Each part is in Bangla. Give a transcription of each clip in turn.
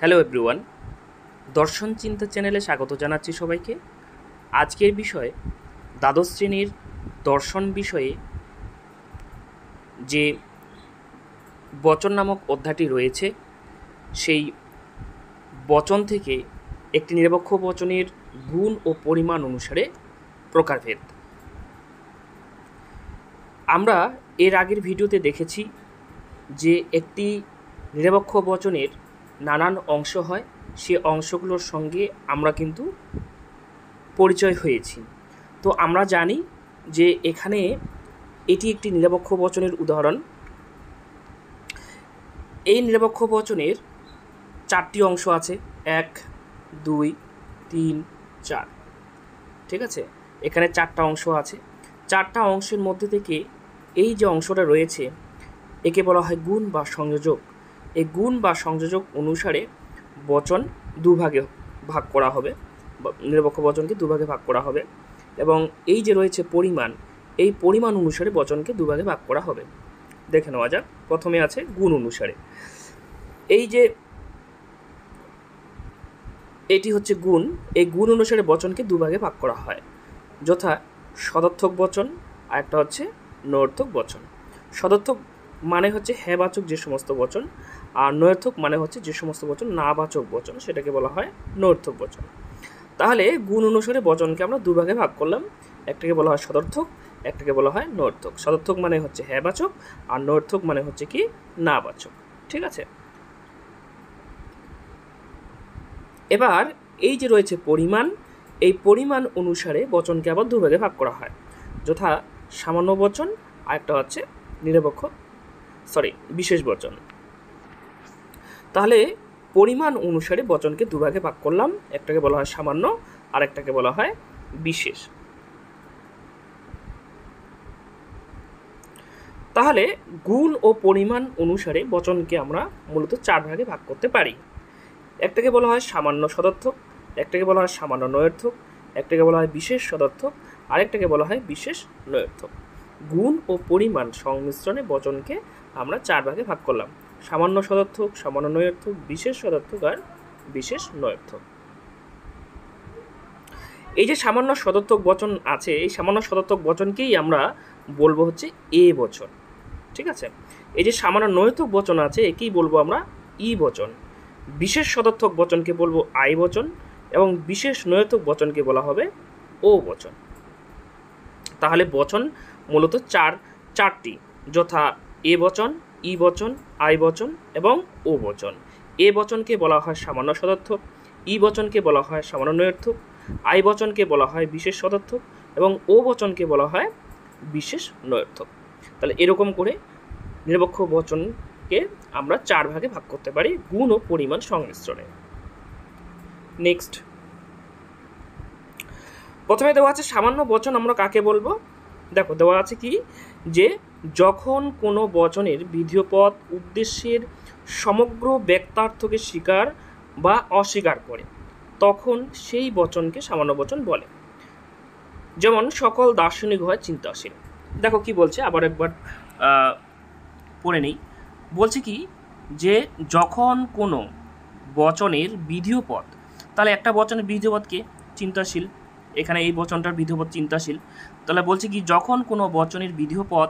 হ্যালো এভরিওয়ান, দর্শন চিন্তা চ্যানেলে স্বাগত জানাচ্ছি সবাইকে। আজকের বিষয় দ্বাদশ শ্রেণীর দর্শন বিষয়ে যে বচন নামক অধ্যায়টি রয়েছে, সেই বচন থেকে একটি নিরপেক্ষ বচনের গুণ ও পরিমাণ অনুসারে প্রকারভেদ। আমরা এর আগের ভিডিওতে দেখেছি যে একটি নিরপেক্ষ বচনের নানান অংশ হয়, সে অংশগুলোর সঙ্গে আমরা কিন্তু পরিচয় হয়েছি। তো আমরা জানি যে এখানে এটি একটি নিরপেক্ষ বচনের উদাহরণ। এই নিরপেক্ষ বচনের চারটি অংশ আছে, 1, 2, 3, 4। ঠিক আছে, এখানে চারটা অংশ আছে। চারটা অংশের মধ্যে থেকে এই যে অংশটা রয়েছে একে বলা হয় গুণ বা সংযোজক। এই গুণ বা সংযোজক অনুসারে বচন দুভাগে ভাগ করা হবে, নিরপেক্ষ বচনকে দুভাগে ভাগ করা হবে। এবং এই যে রয়েছে পরিমাণ, এই পরিমাণ অনুসারে বচনকে দুভাগে ভাগ করা হবে। দেখে নেওয়া যাক। প্রথমে আছে গুণ অনুসারে। এই যে এটি হচ্ছে গুণ, এই গুণ অনুসারে বচনকে দুভাগে ভাগ করা হয়, যথা সদর্থক বচন আর একটা হচ্ছে নর্থক বচন। সদর্থক মানে হচ্ছে হ্যাঁবাচক যে সমস্ত বচন, আর নর্থক মানে হচ্ছে যে সমস্ত বচন নাবাচক বচন, সেটাকে বলা হয় নর্থক বচন। তাহলে গুণ অনুসারে বচনকে আমরা দুভাগে ভাগ করলাম, একটাকে বলা হয় সদর্থক, একটাকে বলা হয় নর্থক। সদর্থক মানে হচ্ছে হ্যাঁবাচক, আর নর্থক মানে হচ্ছে কি নাবাচক। ঠিক আছে, এবার এই যে রয়েছে পরিমাণ, এই পরিমাণ অনুসারে বচনকে আবার দুভাগে ভাগ করা হয়, যথা সামান্য বচন আর একটা হচ্ছে বিশেষ বচন। তাহলে পরিমাণ অনুসারে বচনকে দুভাগে ভাগ করলাম, একটাকে বলা হয় সামান্য আর একটাকে বলা হয় বিশেষ। তাহলে গুণ ও পরিমাণ অনুসারে বচনকে আমরা মূলত চার ভাগে ভাগ করতে পারি। একটাকে বলা হয় সামান্য সদর্থক, একটাকে বলা হয় সামান্য নয়ার্থক, একটাকে বলা হয় বিশেষ সদর্থক, আরেকটাকে বলা হয় বিশেষ নয়ার্থক। গুণ ও পরিমাণ সংমিশ্রণে বচনকে আমরা চার ভাগে ভাগ করলাম, সামান্য সদর্থক, সামান্য নয়ার্থক, বিশেষ সদর্থক আর বিশেষ নয়ার্থক। এই যে সামান্য সদর্থক বচন আছে, এই সামান্য সদর্থক বচনকেই আমরা বলবো হচ্ছে এ বচন। ঠিক আছে, এই যে সামান্য নয়ার্থক বচন আছে একেই বলবো আমরা ই বচন। বিশেষ সদর্থক বচনকে বলবো আই বচন, এবং বিশেষ নয়ার্থক বচনকে বলা হবে ও বচন। তাহলে বচন মূলত চারটি, যথা এ বচন, ই বচন, আই বচন এবং ও বচন। এ বচনকে বলা হয় সামান্য সদর্থক, ই বচনকে বলা হয় সামান্য নয়ার্থক, আই বচনকে বলা হয় বিশেষ সদর্থক এবং ও বচনকে বলা হয় বিশেষ নয়ার্থক। তাহলে এরকম করে নিরপেক্ষ বচনকে আমরা চার ভাগে ভাগ করতে পারি গুণ ও পরিমাণ সংমিশ্রণে। নেক্সট, প্রথমে দেওয়া আছে সামান্য বচন আমরা কাকে বলবো। দেখো দেওয়া আছে কি, যে যখন কোনো বচনের বিধেয় পদ উদ্দেশ্যের সমগ্র ব্যক্তার্থকে স্বীকার বা অস্বীকার করে তখন সেই বচনকে সামান্য বচন বলে। যেমন সকল দার্শনিক হয় চিন্তাশীল। দেখো কি বলছে, আবার একবার পড়ে নেই। বলছে কি, যে যখন কোনো বচনের বিধেয় পদ, তাহলে একটা বচনের বিধেয় পদকে চিন্তাশীল, এখানে এই বচনটার বিধেয় পদ চিন্তাশীল। তাহলে বলছে কি, যখন কোনো বচনের বিধেয় পদ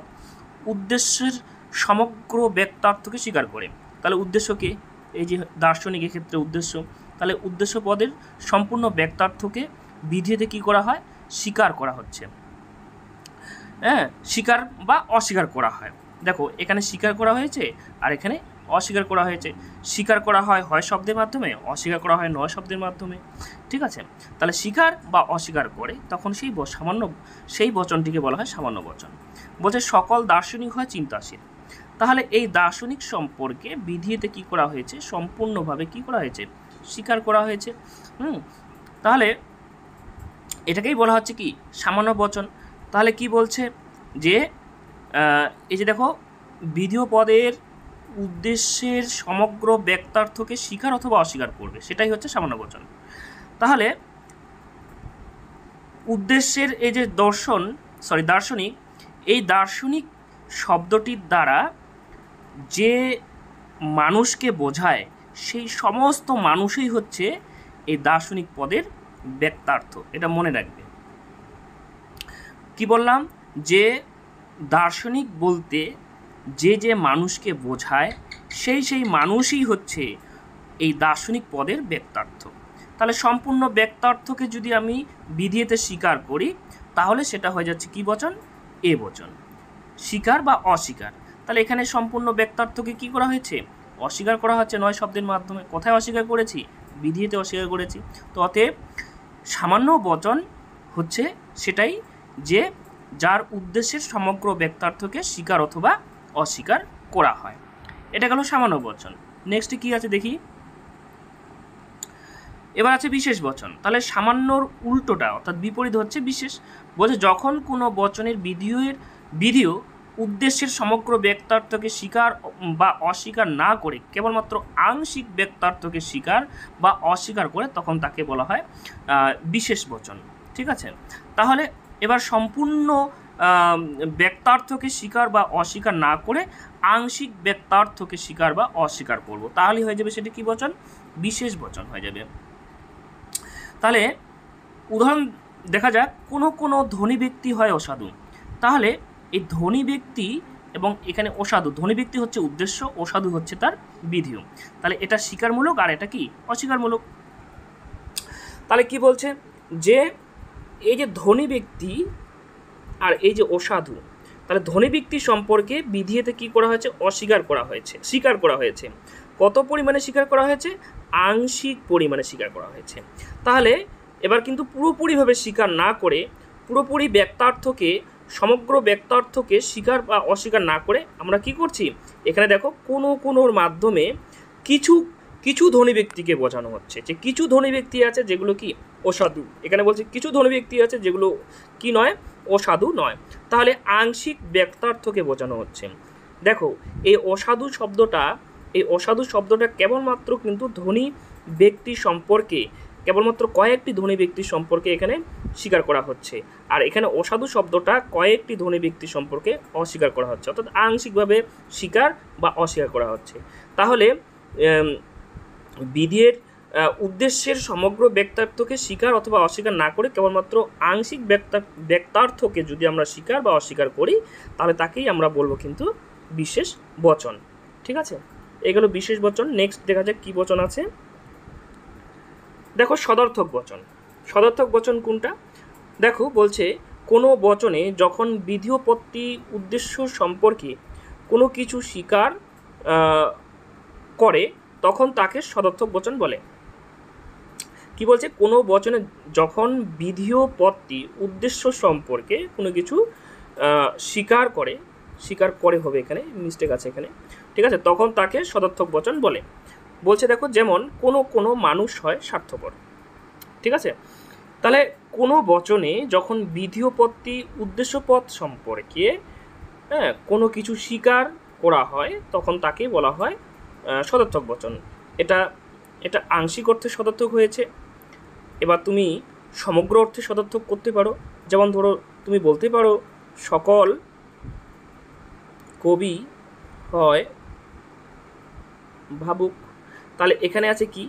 উদ্দেশ্যের সমগ্র ব্যক্তার্থকে স্বীকার করে, তাহলে উদ্দেশ্যকে, এই যে দার্শনিকের ক্ষেত্রে উদ্দেশ্য, তাহলে উদ্দেশ্য পদের সম্পূর্ণ ব্যক্তার্থকে বিধেয়তে কী করা হয়, স্বীকার করা হচ্ছে। হ্যাঁ, স্বীকার বা অস্বীকার করা হয়। দেখো এখানে স্বীকার করা হয়েছে আর এখানে অস্বীকার করা হয়েছে। স্বীকার করা হয় শব্দের মাধ্যমে, অস্বীকার করা হয় নয় শব্দের মাধ্যমে। ঠিক আছে, তাহলে স্বীকার বা অস্বীকার করে তখন সেই বচনটিকে বলা হয় সামান্য বচন। বলছে সকল দার্শনিক হয় চিন্তাশীল। তাহলে এই দার্শনিক সম্পর্কে বিধিতে কি করা হয়েছে, সম্পূর্ণভাবে কি করা হয়েছে, স্বীকার করা হয়েছে। তাহলে এটাকেই বলা হচ্ছে কি সামান্য বচন। তাহলে কি বলছে, যে এই যে দেখো, বিধেয় পদের উদ্দেশ্যের সমগ্র ব্যক্তার্থকে স্বীকার অথবা অস্বীকার করবে, সেটাই হচ্ছে সামান্য বচন। তাহলে উদ্দেশ্যের এই যে দার্শনিক, এই দার্শনিক শব্দটির দ্বারা যে মানুষকে বোঝায় সেই সমস্ত মানুষই হচ্ছে এই দার্শনিক পদের ব্যক্তার্থ। এটা মনে রাখবে। কি বললাম, যে দার্শনিক বলতে যে যে মানুষকে বোঝায় সেই মানুষই হচ্ছে এই দার্শনিক পদের ব্যক্তার্থ। তাহলে সম্পূর্ণ ব্যক্তার্থকে যদি আমি বিধিতে স্বীকার করি তাহলে সেটা হয়ে যাচ্ছে কি বচন? এ বচন, স্বীকার বা অস্বীকার। তাহলে এখানে সম্পূর্ণ ব্যক্তার্থকে কি করা হয়েছে? অস্বীকার করা হচ্ছে 9 শব্দের মাধ্যমে। কোথায় অস্বীকার করেছি? বিধিতে অস্বীকার করেছি। তো অতএব সামান্য বচন হচ্ছে সেটাই যে যার উদ্দেশ্যের সমগ্র ব্যক্তার্থকে স্বীকার অথবা অস্বীকার করা হয়। এটা গেল সামান্য বচন। নেক্সট কি আছে দেখি। এবার আছে বিশেষ বচন। তাহলে সামান্যর উল্টোটা অর্থাৎ বিপরীত হচ্ছে বিশেষ। বলছে যখন কোনো বচনের বিধিও উদ্দেশ্যের সমগ্র ব্যক্তার্থকে স্বীকার বা অস্বীকার না করে কেবলমাত্র আংশিক ব্যক্তার্থকে স্বীকার বা অস্বীকার করে তখন তাকে বলা হয় বিশেষ বচন। ঠিক আছে, তাহলে এবার সম্পূর্ণ ব্যক্তার্থকে স্বীকার বা অস্বীকার না করে আংশিক ব্যক্তার্থকে স্বীকার বা অস্বীকার করব, তাহলে হয়ে যাবে সেটা কি বচন? বিশেষ বচন হয়ে যাবে। তাহলে উদাহরণ দেখা যাক, কোনো ধনী ব্যক্তি হয় অসাধু। তাহলে এই ধনী ব্যক্তি এবং এখানে অসাধু, ধনী ব্যক্তি হচ্ছে উদ্দেশ্য, অসাধু হচ্ছে তার বিধিও। তাহলে এটা স্বীকারমূলক আর এটা কি অস্বীকারমূলক। তাহলে কি বলছে যে এই যে ধনী ব্যক্তি আর এই যে অসাধু, তাহলে ধনী ব্যক্তি সম্পর্কে বিধিতে কি করা হয়েছে? অস্বীকার করা হয়েছে, স্বীকার করা হয়েছে। কত পরিমাণে স্বীকার করা হয়েছে? আংশিক পরিমাণে স্বীকার করা হয়েছে। তাহলে এবার কিন্তু পুরোপুরিভাবে স্বীকার না করে, পুরোপুরি ব্যক্তার্থকে, সমগ্র ব্যক্তার্থকে স্বীকার বা অস্বীকার না করে আমরা কি করছি? এখানে দেখো কোনোর মাধ্যমে কিছু ধনী ব্যক্তিকে বোঝানো হচ্ছে যে কিছু ধনী ব্যক্তি আছে যেগুলো কি অসাধু। এখানে বলছে কিছু ধনী ব্যক্তি আছে যেগুলো কি নয়? অসাধু নয়। তাহলে আংশিক ব্যক্তার্থকে বোঝানো হচ্ছে। দেখো এই অসাধু শব্দটা কেবলমাত্র কিন্তু ধনী ব্যক্তি সম্পর্কে, কেবলমাত্র কয়েকটি ধনী ব্যক্তি সম্পর্কে এখানে স্বীকার করা হচ্ছে। আর এখানে অসাধু শব্দটা কয়েকটি ধনী ব্যক্তি সম্পর্কে অস্বীকার করা হচ্ছে, অর্থাৎ আংশিকভাবে স্বীকার বা অস্বীকার করা হচ্ছে। তাহলে বিধির উদ্দেশ্যের সমগ্র ব্যক্তার্থকে স্বীকার অথবা অস্বীকার না করে কেবলমাত্র আংশিক ব্যক্তার্থকে যদি আমরা স্বীকার বা অস্বীকার করি তাহলে তাকেই আমরা বলবো কিন্তু বিশেষ বচন। ঠিক আছে, এগুলো বিশেষ বচন। নেক্সট দেখা যাক কি বচন আছে। দেখো সদর্থক বচন। সদর্থক বচন কোনটা? দেখো বলছে কোনো বচনে যখন বিধিপত্তি উদ্দেশ্য সম্পর্কে কোনো কিছু স্বীকার করে তখন তাকে সদর্থক বচন বলে। কি বলছে? কোনো বচনে যখন বিধিপত্তি উদ্দেশ্য সম্পর্কে কোনো কিছু স্বীকার করে হবে, এখানে মিস্টেক আছে এখানে। ঠিক আছে, তখন তাকে সদর্থক বচন বলে। বলছে দেখো যেমন কোনো মানুষ হয় স্বার্থপর। ঠিক আছে, তাহলে কোনো বচনে যখন বিধিপত্তি উদ্দেশ্যপদ সম্পর্কে কোনো কিছু স্বীকার করা হয় তখন তাকে বলা হয় সদর্থক বচন। এটা আংশিক অর্থে সদর্থক হয়েছে। এবার তুমি সমগ্র অর্থে সদর্থক করতে পারো। যেমন ধরো তুমি বলতে পারো সকল কবি হয় ভাবুক। তাহলে এখানে আছে কি?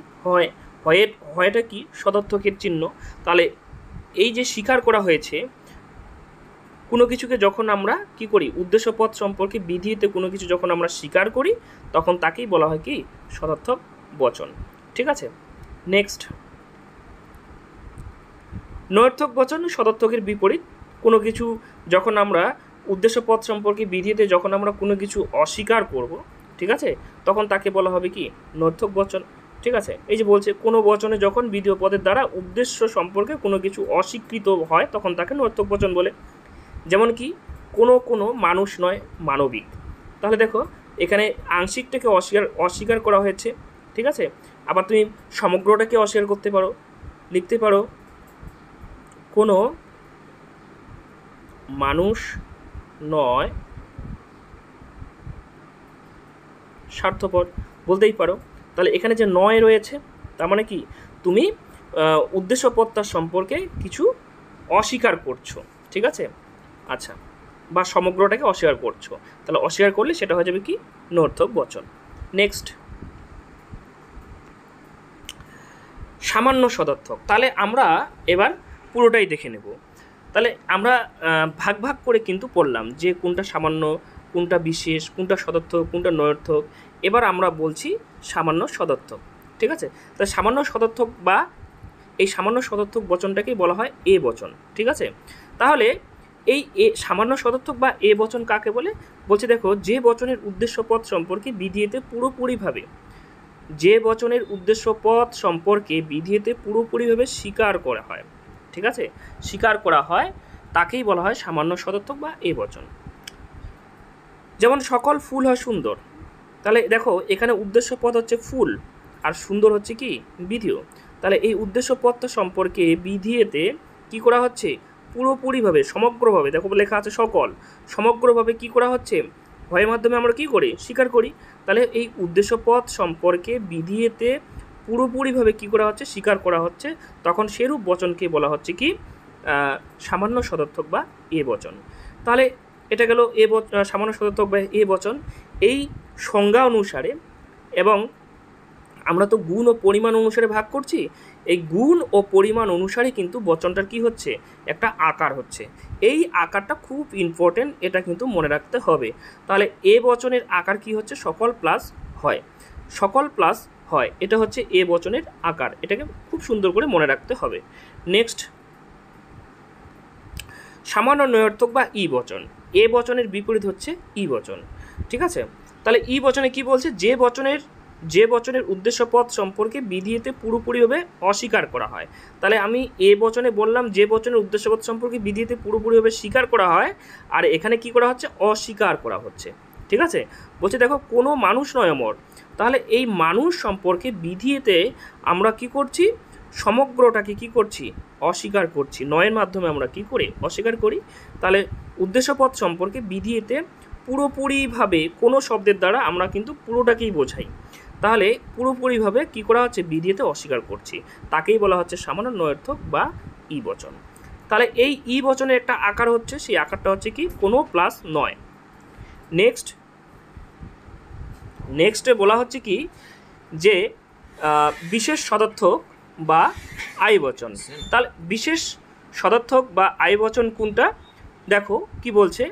হয়টা কি? সদর্থকের চিহ্ন। তাহলে এই যে স্বীকার করা হয়েছে কোনো কিছুকে যখন আমরা কি করি? উদ্দেশ্যপদ সম্পর্কে বিধিতে কোনো কিছু যখন আমরা স্বীকার করি তখন তাকেই বলা হয় কি? সদর্থক বচন। ঠিক আছে, নেক্সট নৈর্থক বচন। সদর্থকের বিপরীত। কোনো কিছু যখন আমরা উদ্দেশ্যপদ সম্পর্কে বিধিতে যখন আমরা কোনো কিছু অস্বীকার করব, ঠিক আছে, তখন তাকে বলা হবে কি? নৈর্থক বচন। ঠিক আছে, এই যে বলছে কোনো বচনে যখন বিধেয় পদের দ্বারা উদ্দেশ্য সম্পর্কে কোনো কিছু অস্বীকৃত হয় তখন তাকে নৈর্থক বচন বলে। যেমন কি? কোনো মানুষ নয় মানবিক। তাহলে দেখো এখানে আংশিকটাকে অস্বীকার করা হয়েছে। ঠিক আছে, আবার তুমি সমগ্রটাকে অস্বীকার করতে পারো, লিখতে পারো কোনো মানুষ নয় স্বার্থপর বলতেই পারো। তাহলে এখানে যে নয় রয়েছে তার মানে কি? তুমি উদ্দেশ্যপদটা সম্পর্কে কিছু অস্বীকার করছো। ঠিক আছে, আচ্ছা, বা সমগ্রটাকে অস্বীকার করছো। তাহলে অস্বীকার করলে সেটা হয়ে যাবে কি? নৈর্থক বচন। নেক্সট সামান্য সদর্থক। তাহলে আমরা এবার পুরোটাই দেখে নেব। তাহলে আমরা ভাগ ভাগ করে কিন্তু পড়লাম যে কোনটা সামান্য, কোনটা বিশেষ, কোনটা সদর্থক, কোনটা নয়ার্থক। এবার আমরা বলছি সামান্য সদর্থক, ঠিক আছে। তাহলে সামান্য সদর্থক বা এই সামান্য সদর্থক বচনটাকেই বলা হয় এ বচন, ঠিক আছে। তাহলে এই সামান্য সদর্থক বা এ বচন কাকে বলে? বলছে দেখো, যে বচনের উদ্দেশ্যপদ সম্পর্কে বিধিতে পুরোপুরিভাবে, যে বচনের উদ্দেশ্যপদ সম্পর্কে বিধিতে পুরোপুরিভাবে স্বীকার করা হয়, ঠিক আছে, স্বীকার করা হয়, তাকেই বলা হয় সামান্য সদর্থক বা এ বচন। যেমন সকল ফুল হয় সুন্দর। তাহলে দেখো এখানে উদ্দেশ্যপদ হচ্ছে ফুল আর সুন্দর হচ্ছে কি বিধিও। তাহলে এই উদ্দেশ্যপদটা সম্পর্কে বিধিতে কি করা হচ্ছে? পুরোপুরিভাবে, সমগ্রভাবে, দেখো লেখা আছে সকল, সমগ্রভাবে কি করা হচ্ছে? ভয়ের মাধ্যমে আমরা কি করি? স্বীকার করি। তাহলে এই উদ্দেশ্যপদ সম্পর্কে বিধিতে পুরোপুরিভাবে কি করা হচ্ছে? স্বীকার করা হচ্ছে। তখন সেরূপ বচনকে বলা হচ্ছে কি সামান্য সদর্থক বা এ বচন। তাহলে এটা গেল সামান্য সদর্থক বা এ বচন। এই সংজ্ঞা অনুসারে, এবং আমরা তো গুণ ও পরিমাণ অনুসারে ভাগ করছি, এই গুণ ও পরিমাণ অনুসারে কিন্তু বচনটার কি হচ্ছে? একটা আকার হচ্ছে। এই আকারটা খুব ইম্পর্টেন্ট, এটা কিন্তু মনে রাখতে হবে। তাহলে এ বচনের আকার কি হচ্ছে? সকল প্লাস হয়, সকল প্লাস হয়, এটা হচ্ছে এ বচনের আকার। এটাকে খুব সুন্দর করে মনে রাখতে হবে। নেক্সট, সামান্য নয়ার্থক বা ই বচন। এ বচনের বিপরীত হচ্ছে ই বচন, ঠিক আছে। তাহলে ই বচনে কি বলছে? যে বচনের উদ্দেশ্যপদ সম্পর্কে বিধিতে পুরোপুরিভাবে অস্বীকার করা হয়। তাহলে আমি এ বচনে বললাম যে বচনের উদ্দেশ্যপদ সম্পর্কে বিধিতে পুরোপুরিভাবে স্বীকার করা হয়, আর এখানে কি করা হচ্ছে? অস্বীকার করা হচ্ছে, ঠিক আছে। বলছে দেখো, কোনো মানুষ নয় অমর। তাহলে এই মানুষ সম্পর্কে বিধিতে আমরা কি করছি? সমগ্রটাকে কি করছি? অস্বীকার করছি। নয়ের মাধ্যমে আমরা কি করি? অস্বীকার করি। তাহলে উদ্দেশ্যপদ সম্পর্কে বিধিতে পুরোপুরিভাবে কোনো শব্দের দ্বারা আমরা কিন্তু পুরোটাকেই বোঝাই। তাহলে পুরোপুরিভাবে কি করা হচ্ছে? বিধিতে অস্বীকার করছি, তাকেই বলা হচ্ছে সামান্য নয়ার্থক বা ই বচন। তাহলে এই ই বচনের একটা আকার হচ্ছে, সেই আকারটা হচ্ছে কি? কোনো প্লাস নয়। নেক্সটে বলা হচ্ছে কি যে বিশেষ সদর্থক বা আই বচন। তাহলে বিশেষ সদর্থক বা আই বচন কোনটা? দেখো কি বলছে,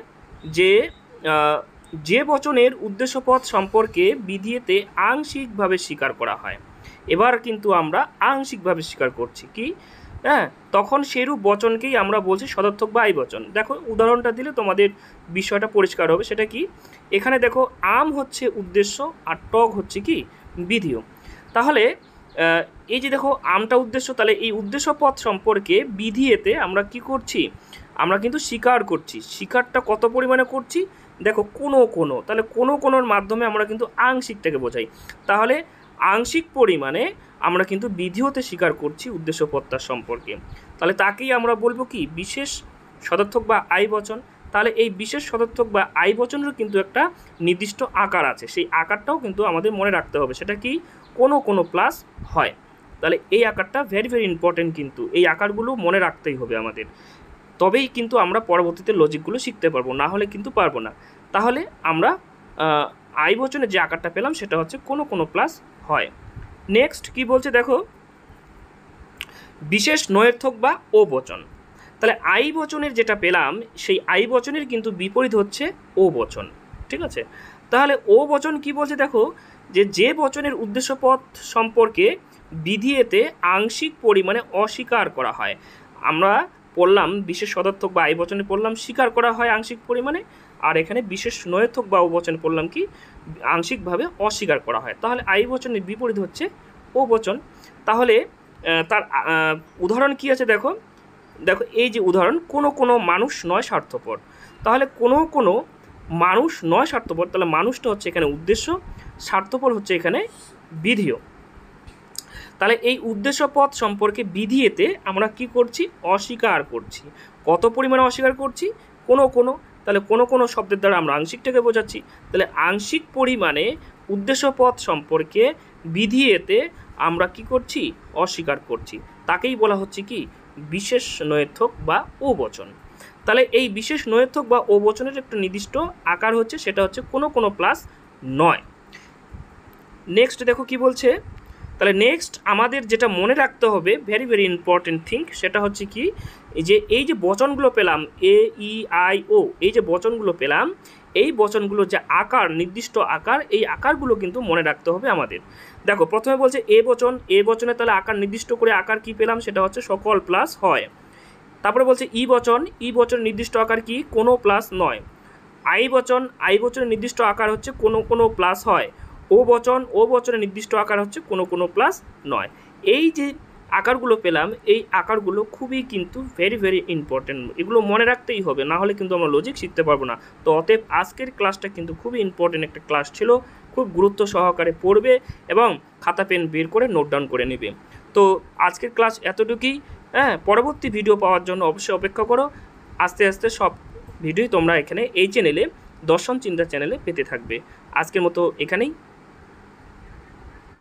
যে বচনের উদ্দেশ্যপদ সম্পর্কে বিধিতে আংশিকভাবে স্বীকার করা হয়। এবার কিন্তু আমরা আংশিকভাবে স্বীকার করছি কি, হ্যাঁ, তখন সেরূপ বচনকেই আমরা বলছি সদর্থক বা আই বচন। দেখো উদাহরণটা দিলে তোমাদের বিষয়টা পরিষ্কার হবে। সেটা কি? এখানে দেখো, আম হচ্ছে উদ্দেশ্য আর টক হচ্ছে কি বিধিও। তাহলে এই যে দেখো আমটা উদ্দেশ্য, তাহলে এই উদ্দেশ্য পদ সম্পর্কে বিধিতে আমরা কি করছি? আমরা কিন্তু স্বীকার করছি। স্বীকারটা কত পরিমাণে করছি? দেখো কোনো, তাহলে কোনোর মাধ্যমে আমরা কিন্তু আংশিকটাকে বোঝাই। তাহলে আংশিক পরিমাণে আমরা কিন্তু বিধিতে স্বীকার করছি উদ্দেশ্য পদটার সম্পর্কে। তাহলে তাকেই আমরা বলবো কি? বিশেষ সদর্থক বা আই বচন। তাহলে এই বিশেষ সদর্থক বা আই বচনেরও কিন্তু একটা নির্দিষ্ট আকার আছে, সেই আকারটাও কিন্তু আমাদের মনে রাখতে হবে। সেটা কি? কোনো প্লাস হয়। তাহলে এই আকারটা ভেরি ইম্পর্টেন্ট, কিন্তু এই আকারগুলো মনে রাখতেই হবে আমাদের, তবেই কিন্তু আমরা পরবর্তীতে লজিকগুলো শিখতে পারবো, না হলে কিন্তু পারবো না। তাহলে আমরা আই বচনে যে আকারটা পেলাম সেটা হচ্ছে কোনো প্লাস হয়। নেক্সট কি বলছে দেখো, বিশেষ নয়ার্থক বা ও বচন। তাহলে আই বচনের যেটা পেলাম, সেই আই বচনের কিন্তু বিপরীত হচ্ছে ও বচন, ঠিক আছে। তাহলে ও বচন কি বলছে দেখো, যে বচনের উদ্দেশ্যপদ সম্পর্কে বিধিতে আংশিক পরিমাণে অস্বীকার করা হয়। আমরা পড়লাম বিশেষ সদর্থক বা আই বচনে পড়লাম স্বীকার করা হয় আংশিক পরিমাণে, আর এখানে বিশেষ নয়ার্থক বা ও বচনে পড়লাম কি? আংশিকভাবে অস্বীকার করা হয়। তাহলে আই বচনের বিপরীত হচ্ছে ও বচন। তাহলে তার উদাহরণ কি আছে দেখো, এই যে উদাহরণ, কোনো মানুষ নয় স্বার্থপর। তাহলে কোনো মানুষ নয় স্বার্থপর, তাহলে মানুষটা হচ্ছে এখানে উদ্দেশ্য, স্বার্থপর হচ্ছে এখানে বিধিও। তাহলে এই উদ্দেশ্য পদ সম্পর্কে বিধিতে আমরা কি করছি? অস্বীকার করছি। কত পরিমাণে অস্বীকার করছি? কোনো। তাহলে কোনো শব্দের দ্বারা আমরা আংশিকটাকে বোঝাচ্ছি। তাহলে আংশিক পরিমাণে উদ্দেশ্য পদ সম্পর্কে বিধিতে আমরা কি করছি? অস্বীকার করছি, তাকেই বলা হচ্ছে কি? বিশেষ নয়ার্থক বা ও বচন। তাহলে এই বিশেষ নয়ার্থক বা ও বচনের একটা নির্দিষ্ট আকার হচ্ছে, সেটা হচ্ছে কোনো প্লাস নয়। নেক্সট দেখো কি বলছে, তাহলে নেক্সট আমাদের যেটা মনে রাখতে হবে ভেরি ভেরি ইম্পর্টেন্ট থিং, সেটা হচ্ছে কি এই যে বচনগুলো পেলাম এ ই আই ও, এই যে বচনগুলো পেলাম, এই বচনগুলোর যে আকার, নির্দিষ্ট আকার, এই আকারগুলো কিন্তু মনে রাখতে হবে আমাদের। দেখো প্রথমে বলছে এ বচন, এ বচনে তাহলে আকার নির্দিষ্ট করে আকার কি পেলাম, সেটা হচ্ছে সকল প্লাস হয়। তারপরে বলছে ই বচন, ই বচনের নির্দিষ্ট আকার কি, কোনো প্লাস নয়। আই বচন, আই বচনের নির্দিষ্ট আকার হচ্ছে কোনো কোনো প্লাস হয়। ও বচন, ও বচনের নির্দিষ্ট আকার হচ্ছে কোনো কোনো প্লাস নয়। এই যে আকারগুলো পেলাম, এই আকারগুলো খুবই কিন্তু ভেরি ভেরি ইম্পর্টেন্ট, এগুলো মনে রাখতেই হবে, না হলে কিন্তু আমরা লজিক শিখতে পারবো না। তো অতএব আজকের ক্লাসটা কিন্তু খুবই ইম্পর্টেন্ট একটা ক্লাস ছিল, খুব গুরুত্ব সহকারে পড়বে এবং খাতা পেন বের করে নোট ডাউন করে নেবে। তো আজকের ক্লাস এতটুকুই। হ্যাঁ, পরবর্তী ভিডিও পাওয়ার জন্য অবশ্যই অপেক্ষা করো। আস্তে আস্তে সব ভিডিওই তোমরা এখানে এই চ্যানেলে দর্শন চিন্তা চ্যানেলে পেতে থাকবে। আজকের মতো এখানেই।